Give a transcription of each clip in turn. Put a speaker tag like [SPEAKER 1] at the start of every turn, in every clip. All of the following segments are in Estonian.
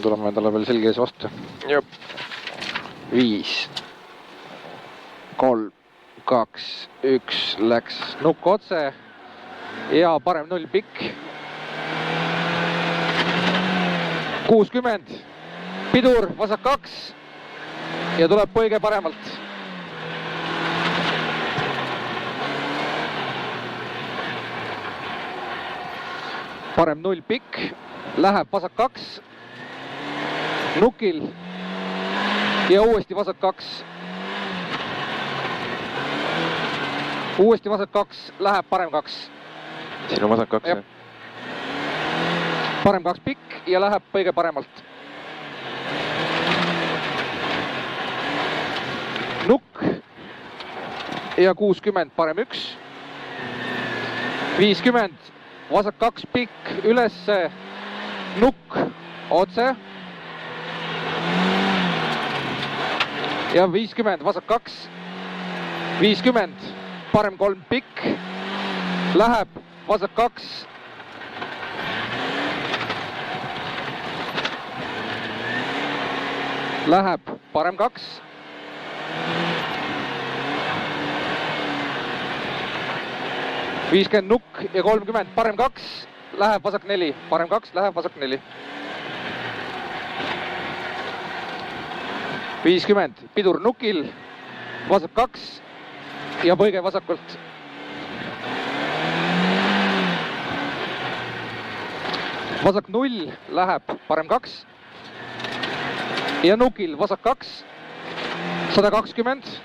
[SPEAKER 1] Tuleme talle veel selge ees vastu. 5, 3, 2, 1, läks nukk otse ja parem 0 pikk. 60, pidur, vasak 2 ja tuleb põige paremalt. Parem 0 pikk, läheb vasak 2, nukil ja uuesti vasak 2. Uuesti vasak 2, läheb parem 2.
[SPEAKER 2] Siin on vasak 2, jah?
[SPEAKER 1] Parem 2 pikk ja läheb põige paremalt. Nukk ja 60, parem 1. 50, vasak 2 pikk, ülesse, nukk, otse. Ja 50, vasak 2. 50, parem 3 pikk, läheb vasak 2. Läheb parem 2. ...50 nukk ja 30, parem 2, läheb vasak 4, parem 2, läheb vasak 4. 50, pidur nukil, vasak 2 ja põige vasakult. Vasak 0, läheb parem 2 ja nukil vasak 2, 120.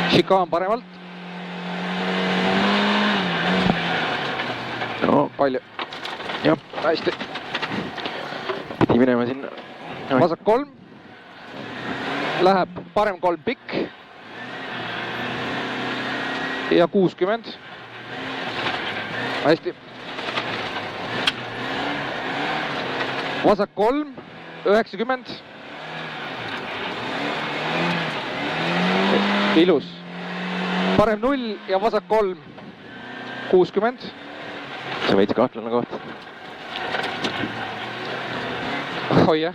[SPEAKER 1] Šikaan paremalt.
[SPEAKER 2] No,
[SPEAKER 1] palju.
[SPEAKER 2] Jah,
[SPEAKER 1] hästi.
[SPEAKER 2] Pidi minema sinna.
[SPEAKER 1] Vasak 3. Läheb parem 3 pikk. Ja 60. Hästi. Vasak 3, 90. Ilus. Parem 0 ja vasak 3, 60.
[SPEAKER 2] See veits kahtlane koht.
[SPEAKER 1] Oi jah.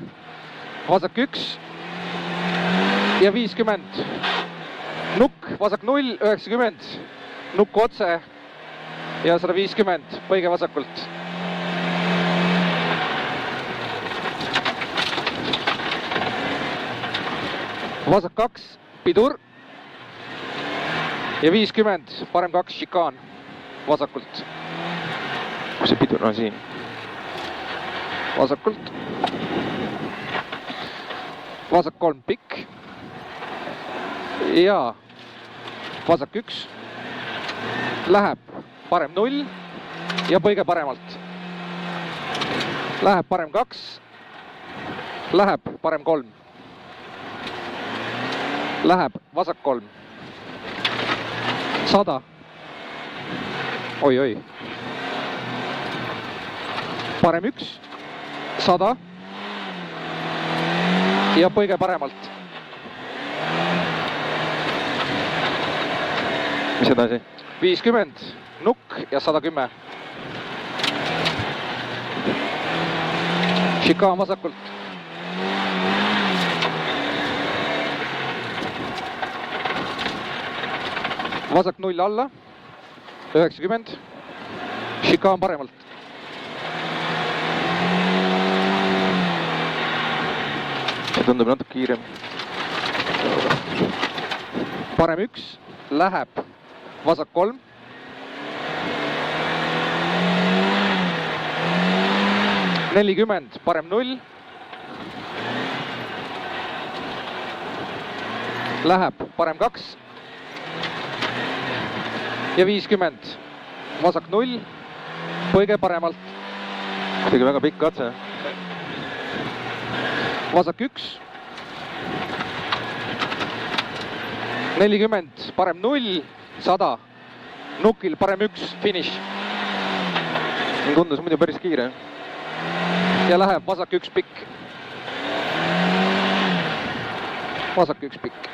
[SPEAKER 1] Vasak 1 ja 50. Nukk, vasak 0, 90. Nukk otse ja 150. Põige vasakult. Vasak 2, pidur. Ja 50, parem 2, šikaan vasakult.
[SPEAKER 2] Kus see pidur on siin?
[SPEAKER 1] Vasakult. Vasak 3 pikk. Ja vasak 1. Läheb parem 0 ja põige paremalt. Läheb parem 2. Läheb parem 3. Läheb vasak 3. 100. Oi, oi. Parem 1. 100. Ja põige paremalt.
[SPEAKER 2] Mis edasi?
[SPEAKER 1] 50. Nukk ja 110. Šikaan vasakult. Vasak 0 alla, 90, šikaan paremalt.
[SPEAKER 2] See tundub natuke kiirem.
[SPEAKER 1] Parem 1, läheb vasak 3. ...40, parem 0. Läheb parem 2. Ja 50, vasak 0, põige paremalt.
[SPEAKER 2] Kuidagi väga pikk katse.
[SPEAKER 1] Vasak 1. 40, parem 0, 100. Nukil parem 1, finiš.
[SPEAKER 2] Tundus muidu päris kiire.
[SPEAKER 1] Ja läheb vasak 1 pikk. Vasak 1 pikk.